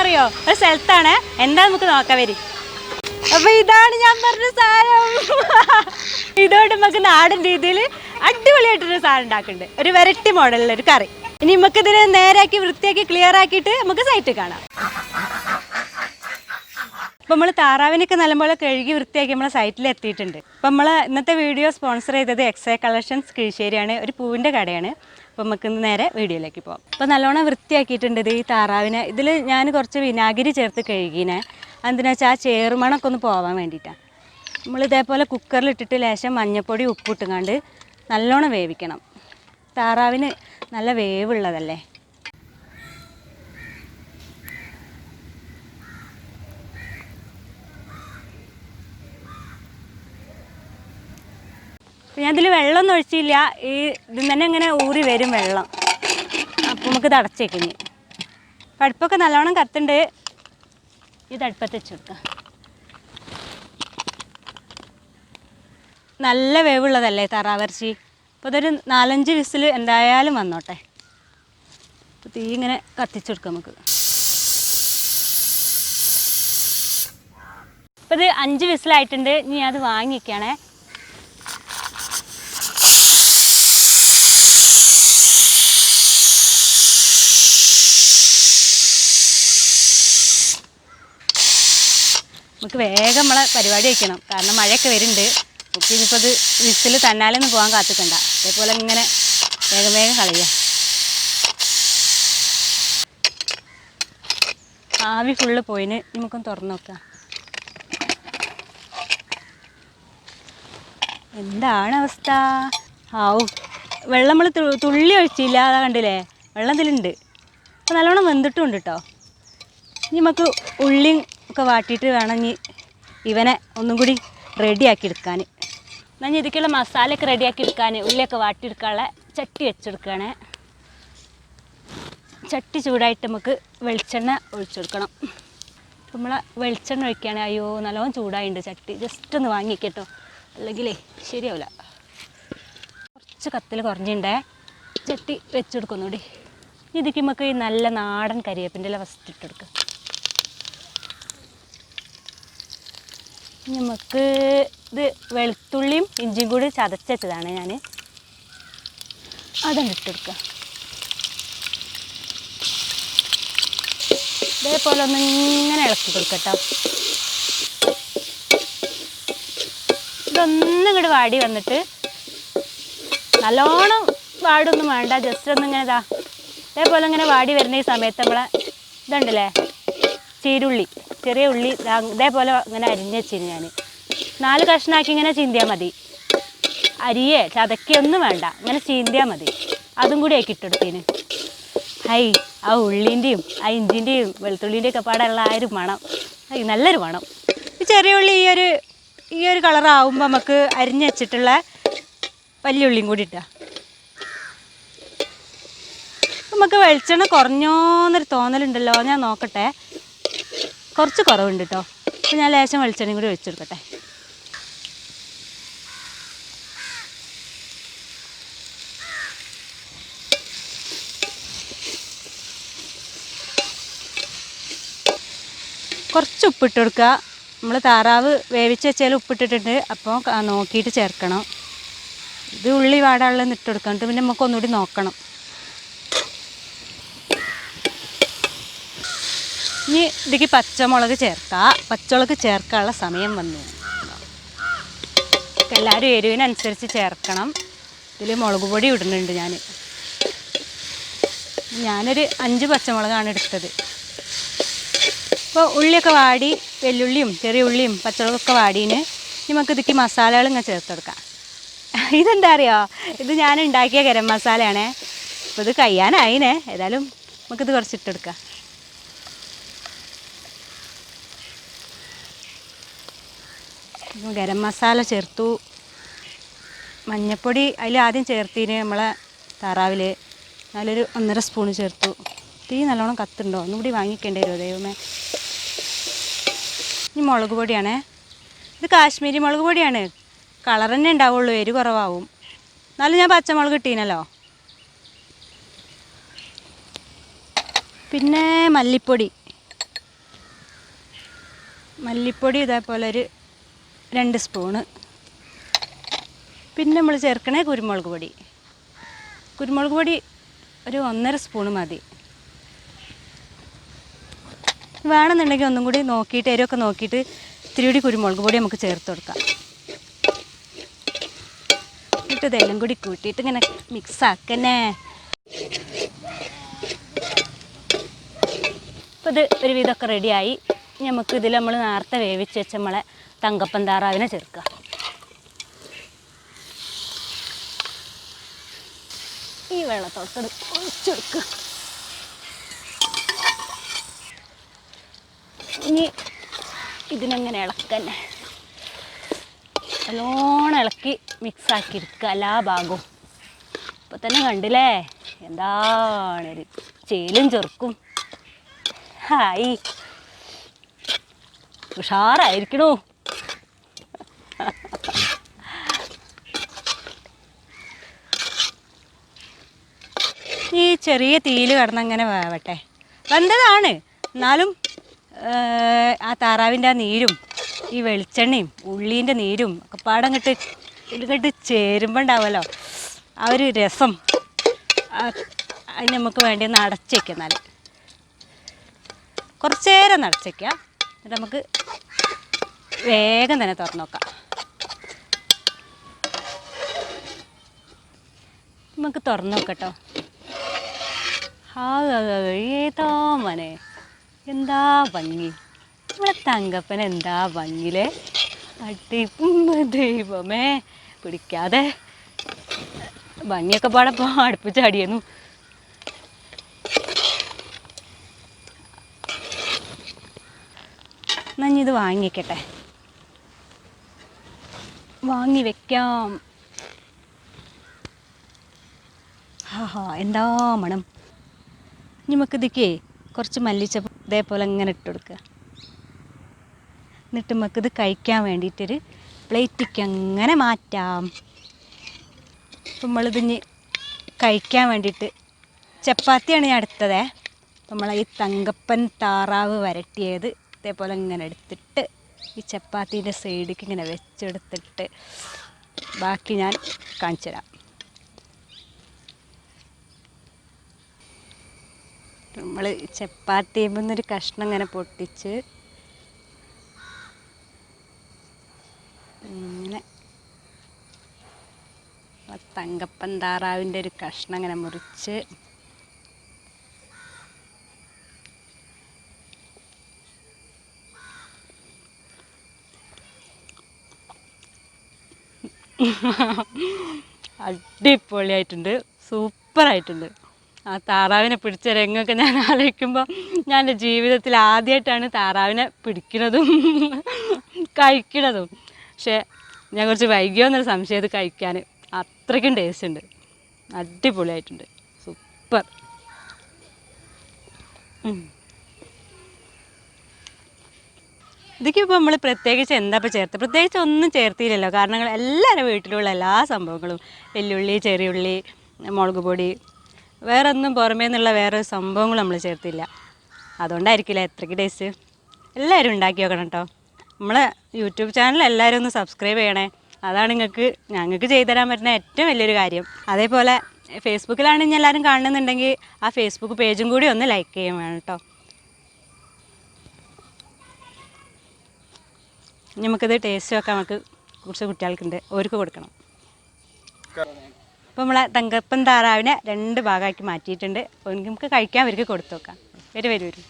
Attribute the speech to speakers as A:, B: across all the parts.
A: അറിയോ? ഒരു സ്ഥലത്താണ്. എന്താ നമുക്ക് നോക്കാൻ വരും. അപ്പൊ ഇതാണ് ഞാൻ പറഞ്ഞ സാധനം. ഇതോടെ നമുക്ക് നാടൻ രീതിയിൽ അടിപൊളിയായിട്ടൊരു സാധനം ഉണ്ടാക്കുന്നുണ്ട്. ഒരു വെറൈറ്റി മോഡലിലൊരു കറി. ഇനി നമുക്ക് ഇതിനെ നേരാക്കി വൃത്തിയാക്കി ക്ലിയർ ആക്കിയിട്ട് നമുക്ക് സൈറ്റ് കാണാം. അപ്പോൾ നമ്മൾ താറാവിനൊക്കെ നല്ലപോലെ കഴുകി വൃത്തിയാക്കി നമ്മളെ സൈറ്റിൽ എത്തിയിട്ടുണ്ട്. അപ്പോൾ നമ്മൾ ഇന്നത്തെ വീഡിയോ സ്പോൺസർ ചെയ്തത് എക്സൈ കളക്ഷൻസ് കീഴ്ശ്ശേരിയാണ്. ഒരു പൂവിൻ്റെ കടയാണ്. അപ്പോൾ നമുക്ക് നേരെ വീഡിയോയിലേക്ക് പോകാം. അപ്പോൾ നല്ലോണം വൃത്തിയാക്കിയിട്ടുണ്ട് ഇത് ഈ താറാവിനെ. ഇതിൽ ഞാൻ കുറച്ച് വിനാഗിരി ചേർത്ത് കഴുകിനെ. എന്തിനാ വെച്ചാൽ ആ ചേറുമണമൊക്കെ ഒന്ന് പോകാൻ വേണ്ടിയിട്ടാണ്. നമ്മൾ ഇതേപോലെ കുക്കറിലിട്ടിട്ട് ലേശം മഞ്ഞൾപ്പൊടി ഉപ്പിട്ടുങ്ങാണ്ട് നല്ലോണം വേവിക്കണം. താറാവിന് നല്ല വേവുള്ളതല്ലേ. ഞാൻ ഇതിൽ വെള്ളമൊന്നും ഒഴിച്ചില്ല. ഈ ഇതിൽ തന്നെ ഇങ്ങനെ ഊറി വരും വെള്ളം. അപ്പോൾ നമുക്ക് തടച്ചേക്കിഞ്ഞ് അടുപ്പൊക്കെ നല്ലോണം കത്തുണ്ട്. ഇത് അടുപ്പത്ത് വെച്ച് കൊടുക്കാം. നല്ല വേവുള്ളതല്ലേ താറാവിറച്ചി. അപ്പോൾ ഇതൊരു 4-5 വിസിൽ എന്തായാലും വന്നോട്ടെ. അപ്പോൾ തീ ഇങ്ങനെ കത്തിച്ചു കൊടുക്കാം നമുക്ക്. അപ്പോൾ ഇത് 5 വിസിലായിട്ടുണ്ട്. ഇനി അത് വാങ്ങിക്കണേ. നമുക്ക് വേഗം നമ്മളെ പരിപാടി വയ്ക്കണം. കാരണം മഴയൊക്കെ വരുന്നുണ്ട്. നമുക്ക് ഇനിയിപ്പോൾ അത് വിസിൽ തന്നാലൊന്നും പോകാൻ കാത്തിക്കണ്ട. അതേപോലെ ഇങ്ങനെ വേഗം വേഗം കളയുക. ആവി ഫുള്ള് പോയിന്. നമുക്കൊന്ന് തുറന്ന് നോക്കാം. എന്താണ് അവസ്ഥ? ആവും വെള്ളം നമ്മൾ തുള്ളി ഒഴിച്ചില്ല. അതാ കണ്ടില്ലേ, വെള്ളം ഇതിലുണ്ട്. അപ്പോൾ നല്ലോണം വെന്തിട്ടും ഉണ്ട് കേട്ടോ. ഇനി നമുക്ക് ഉള്ളിയും ഒക്കെ വാട്ടിയിട്ട് വേണം ഇനി ഇവനെ ഒന്നും കൂടി റെഡിയാക്കി എടുക്കാൻ. എന്നാൽ ഇതിക്കുള്ള മസാലയൊക്കെ റെഡിയാക്കി എടുക്കാൻ ഉള്ളിയൊക്കെ വാട്ടിയെടുക്കാനുള്ള ചട്ടി വെച്ചെടുക്കുകയാണ്. ചട്ടി ചൂടായിട്ട് നമുക്ക് വെളിച്ചെണ്ണ ഒഴിച്ചെടുക്കണം. അപ്പോൾ നമ്മളെ വെളിച്ചെണ്ണ ഒഴിക്കുകയാണ്. അയ്യോ നല്ലോണം ചൂടായിട്ടുണ്ട് ചട്ടി. ജസ്റ്റ് ഒന്ന് വാങ്ങിക്കട്ടോ, അല്ലെങ്കിലേ ശരിയാവില്ല. കുറച്ച് കത്തിൽ കുറഞ്ഞിട്ടുണ്ടേ. ചട്ടി വെച്ചെടുക്കുന്നൂടി. ഇതിക്ക് നമുക്ക് ഈ നല്ല നാടൻ കരിവേപ്പിൻ്റെ ഇല ഫസ്റ്റ് ഇട്ടെടുക്കുക. നമുക്ക് ഇത് വെളുത്തുള്ളിയും ഇഞ്ചിയും കൂടി ചതച്ചതാണ് ഞാൻ. അതൊന്ന് ഇട്ടെടുക്കുക. ഇതേപോലെ ഒന്ന് ഇങ്ങനെ ഇളക്കി കൊടുക്കട്ടോ. ഇതൊന്നും ഇങ്ങോട്ട് വാടി വന്നിട്ട് നല്ലോണം വാടൊന്നും വേണ്ട. ജസ്റ്റ് ഒന്നിങ്ങനെ ഇതാ ഇതേപോലെ ഇങ്ങനെ വാടി വരുന്ന ഈ സമയത്ത് നമ്മളെ ഇതുണ്ടല്ലേ ചീരുള്ളി, ചെറിയ ഉള്ളി ഇതേപോലെ ഇങ്ങനെ അരിഞ്ഞ് വെച്ചിന് ഞാൻ. 4 കഷ്ണമാക്കി ഇങ്ങനെ ചീന്തിയാൽ മതി. അരിയെ ചതക്കിയൊന്നും വേണ്ട, ഇങ്ങനെ ചീന്തിയാൽ മതി. അതും കൂടി ആക്കി ഇട്ടെടുത്തിന്. ഹൈ ആ ഉള്ളിൻ്റെയും ആ ഇഞ്ചിൻ്റെയും വെളുത്തുള്ളിൻ്റെയും ഒക്കെ പാടുള്ള ആ ഒരു മണം, നല്ലൊരു മണം. ഈ ചെറിയ ഉള്ളി ഈ ഒരു കളറാവുമ്പോൾ നമുക്ക് അരിഞ്ഞ് വെച്ചിട്ടുള്ള വലിയ ഉള്ളിയും കൂടി ഇട്ടാൽ നമുക്ക് വെളിച്ചെണ്ണ കുറഞ്ഞോന്നൊരു തോന്നലുണ്ടല്ലോ. ഞാൻ നോക്കട്ടെ, കുറച്ച് കുറവുണ്ട് കേട്ടോ. അപ്പോൾ ഞാൻ ലേശം വെളിച്ചെണ്ണയും കൂടി ഒഴിച്ചെടുക്കട്ടെ. കുറച്ച് ഉപ്പിട്ട് കൊടുക്കുക. നമ്മൾ താറാവ് വേവിച്ച് വെച്ചാൽ ഉപ്പിട്ടിട്ടുണ്ട്. അപ്പോൾ നോക്കിയിട്ട് ചേർക്കണം. ഇത് ഉള്ളി വാടാനുള്ളത് ഇട്ട് കൊടുക്കാം. എന്നിട്ട് പിന്നെ നമുക്ക് ഒന്നുകൂടി നോക്കണം. ഇനി ഇതിക്ക് പച്ചമുളക് ചേർക്കാം. പച്ചമുളക് ചേർക്കാനുള്ള സമയം വന്നു. എല്ലാവരും എരിവിനനുസരിച്ച് ചേർക്കണം. ഇതിൽ മുളക് പൊടി ഇടുന്നുണ്ട് ഞാനൊരു 5 പച്ചമുളകാണ് എടുത്തത്. അപ്പോൾ ഉള്ളിയൊക്കെ വാടി, വെല്ലുള്ളിയും ചെറിയ ഉള്ളിയും പച്ചമുളകൊക്കെ വാടീന്. നമുക്ക് ഇതിക്ക് മസാലകൾ ഇങ്ങനെ ചേർത്ത് കൊടുക്കാം. ഇതെന്താ അറിയോ, ഇത് ഞാൻ ഉണ്ടാക്കിയ ഗരം മസാലയാണേ. അപ്പോൾ ഇത് കഴിയാനായിനെ. ഏതായാലും നമുക്കിത് കുറച്ചിട്ടെടുക്കാം. ഗരം മസാല ചേർത്തു. മഞ്ഞൾപ്പൊടി അതിൽ ആദ്യം ചേർത്തിന് നമ്മളെ താറാവിൽ. അതിലൊരു 1.5 സ്പൂൺ ചേർത്തു. തീ നല്ലോണം കത്തുണ്ടോ, ഒന്നുകൂടി വാങ്ങിക്കേണ്ടി വരുമോ ദൈവമേ. ഈ മുളക് പൊടിയാണേ. ഇത് കാശ്മീരി മുളക് പൊടിയാണ്. കളർ തന്നെ ഉണ്ടാവുള്ളൂ, എരി കുറവാകും. എന്നാലും ഞാൻ പച്ചമുളക് ഇട്ടീനല്ലോ. പിന്നെ മല്ലിപ്പൊടി മല്ലിപ്പൊടി ഇതേപോലെ ഒരു 2 സ്പൂണ്. പിന്നെ നമ്മൾ ചേർക്കണേ കുരുമുളക് പൊടി. കുരുമുളക് പൊടി ഒരു 1.5 സ്പൂണ് മതി. വേണമെന്നുണ്ടെങ്കിൽ ഒന്നും കൂടി നോക്കിയിട്ട് എരിവൊക്കെ നോക്കിയിട്ട് ഇത്തിരി കൂടി കുരുമുളക് പൊടി നമുക്ക് ചേർത്ത് കൊടുക്കാം. എന്നിട്ട് ഇതെല്ലാം കൂടി കൂട്ടിയിട്ട് ഇങ്ങനെ മിക്സാക്കന്നെ. അപ്പോൾ ഇത് ഒരു വിധമൊക്കെ റെഡിയായി. നമുക്ക് ഇതിൽ നമ്മൾ നേരത്തെ വേവിച്ച് വെച്ച നമ്മളെ തങ്കപ്പൻ താറാവിനെ ചേർക്കുക. ഈ വെള്ളത്തോട്ട് ഒഴിച്ചെടുക്കുക. ഇനി ഇതിനെങ്ങനെ ഇളക്കന്നെ, നല്ലോണം ഇളക്കി മിക്സാക്കി എടുക്കുക എല്ലാ ഭാഗവും. ഇപ്പം തന്നെ കണ്ടില്ലേ എന്താണൊരു ചേലും ചെറുക്കും. ഹായ് ഉഷാറായിരിക്കണോ. ഈ ചെറിയ തീയിൽ കിടന്നങ്ങനെ വേവട്ടെ. വെന്തതാണ്, എന്നാലും ആ താറാവിൻ്റെ ആ നീരും ഈ വെളിച്ചെണ്ണയും ഉള്ളീൻ്റെ നീരും ഒക്കെ പാടങ്ങട്ട് ഇതിങ്ങോട്ട് ചേരുമ്പോൾ ഉണ്ടാവുമല്ലോ ആ ഒരു രസം. അതിന് നമുക്ക് വേണ്ടി ഒന്ന് അടച്ചേക്കുക. എന്നാൽ കുറച്ച് നേരം അടച്ചേക്കുക. എന്നിട്ട് നമുക്ക് വേഗം തന്നെ തുറന്നു നോക്കാം. നമുക്ക് തുറന്നു നോക്കട്ടോ. ഏതാ മനെ, എന്താ ഭംഗി. നമ്മളെ തങ്കപ്പൻ എന്താ ഭംഗിയിലെ അടി. ദൈവമേ പിടിക്കാതെ ഭംഗിയൊക്കെ പാടെ അടുപ്പിച്ചടിയെന്നു. നഞ്ഞിത് വാങ്ങിക്കട്ടെ, വാങ്ങി വെക്കാം. ഹാ എന്താ മണം. നമുക്കിതൊക്കെ കുറച്ച് മല്ലിച്ചപ്പ് ഇതേപോലെ ഇങ്ങനെ ഇട്ട് കൊടുക്കുക. എന്നിട്ട് നമുക്കിത് കഴിക്കാൻ വേണ്ടിയിട്ടൊരു പ്ലേറ്റിക്ക് അങ്ങനെ മാറ്റാം. അപ്പം നമ്മളിതിന് കഴിക്കാൻ വേണ്ടിയിട്ട് ചപ്പാത്തിയാണ് ഞാൻ എടുത്തത്. അപ്പം നമ്മളെ ഈ തങ്കപ്പൻ താറാവ് വരട്ടിയത് ഇതേപോലെ ഇങ്ങനെ എടുത്തിട്ട് ഈ ചപ്പാത്തീൻ്റെ സൈഡിലേക്ക് ഇങ്ങനെ വെച്ചെടുത്തിട്ട് ബാക്കി ഞാൻ കാണിച്ചു തരാം. നമ്മൾ ചപ്പാത്തിയുമ്പൊന്നൊരു കഷ്ണം ഇങ്ങനെ പൊട്ടിച്ച് ഇങ്ങനെ തങ്കപ്പൻ താറാവിൻ്റെ ഒരു കഷ്ണം ഇങ്ങനെ മുറിച്ച് അടിപൊളിയായിട്ടുണ്ട്, സൂപ്പറായിട്ടുണ്ട്. ആ താറാവിനെ പിടിച്ച രംഗമൊക്കെ ഞാൻ ആലോചിക്കുമ്പോൾ ഞാൻ എൻ്റെ ജീവിതത്തിൽ ആദ്യമായിട്ടാണ് താറാവിനെ പിടിക്കുന്നതും കഴിക്കുന്നതും. പക്ഷേ ഞാൻ കുറച്ച് വൈകിയോന്നൊരു സംശയം ഇത് കഴിക്കാൻ. അത്രയ്ക്കും ടേസ്റ്റ് ഉണ്ട്, അടിപൊളിയായിട്ടുണ്ട്, സൂപ്പർ. ഇതൊക്കെ ഇപ്പോൾ നമ്മൾ പ്രത്യേകിച്ച് എന്താ ഇപ്പോൾ ചേർത്ത്, പ്രത്യേകിച്ച് ഒന്നും ചേർത്തില്ലല്ലോ. കാരണം എല്ലാവരുടെ വീട്ടിലുള്ള എല്ലാ സംഭവങ്ങളും വെല്ലുള്ളി, ചെറിയുള്ളി, മുളക് പൊടി, വേറെ ഒന്നും പുറമേ നിന്നുള്ള വേറെ സംഭവങ്ങളും നമ്മൾ ചേർത്തില്ല. അതുകൊണ്ടായിരിക്കില്ല എത്രയ്ക്ക് ടേസ്റ്റ്. എല്ലാവരും ഉണ്ടാക്കി നോക്കണം കേട്ടോ. നമ്മളെ യൂട്യൂബ് ചാനൽ എല്ലാവരും ഒന്ന് സബ്സ്ക്രൈബ് ചെയ്യണേ. അതാണ് ഞങ്ങൾക്ക് ചെയ്തു തരാൻ പറ്റുന്ന ഏറ്റവും വലിയൊരു കാര്യം. അതേപോലെ ഫേസ്ബുക്കിലാണ് ഇനി എല്ലാവരും കാണുന്നുണ്ടെങ്കിൽ ആ ഫേസ്ബുക്ക് പേജും കൂടി ഒന്ന് ലൈക്ക് ചെയ്യാൻ വേണം കേട്ടോ. നമുക്കിത് ടേസ്റ്റ് വെക്കാൻ നമുക്ക് കുറച്ച് കുട്ടികൾക്കുണ്ട്, അവർക്ക് കൊടുക്കണം. അപ്പോൾ നമ്മളെ തങ്കപ്പൻ താറാവിനെ 2 ഭാഗമാക്കി മാറ്റിയിട്ടുണ്ട്. അപ്പോൾ നമുക്ക് കഴിക്കാൻ അവർക്ക് കൊടുത്തു നോക്കാം. വരും.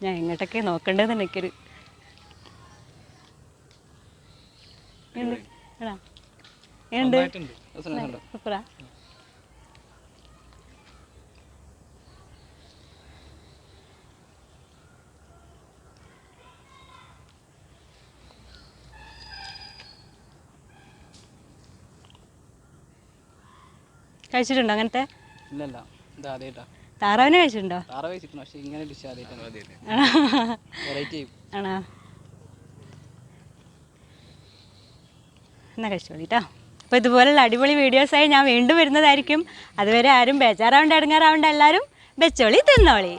A: ഞാൻ എങ്ങോട്ടൊക്കെ നോക്കേണ്ടതെന്ന് എനിക്കൊരു സൂപ്പറാ. കഴിച്ചിട്ടുണ്ടോ അങ്ങനത്തെ?
B: ഇല്ലല്ല, ഇത് ആദ്യമായിട്ടാ.
A: താറാവിനെ കഴിച്ചിട്ടുണ്ടോ? ആണോ? എന്നാൽ കഴിച്ചോളിട്ടോ. അപ്പോൾ ഇതുപോലുള്ള അടിപൊളി വീഡിയോസായി ഞാൻ വീണ്ടും വരുന്നതായിരിക്കും. അതുവരെ ആരും ബേജാറാവേണ്ട, ഇടങ്ങാറാവേണ്ട, എല്ലാവരും വെച്ചോളി തിന്നോളി.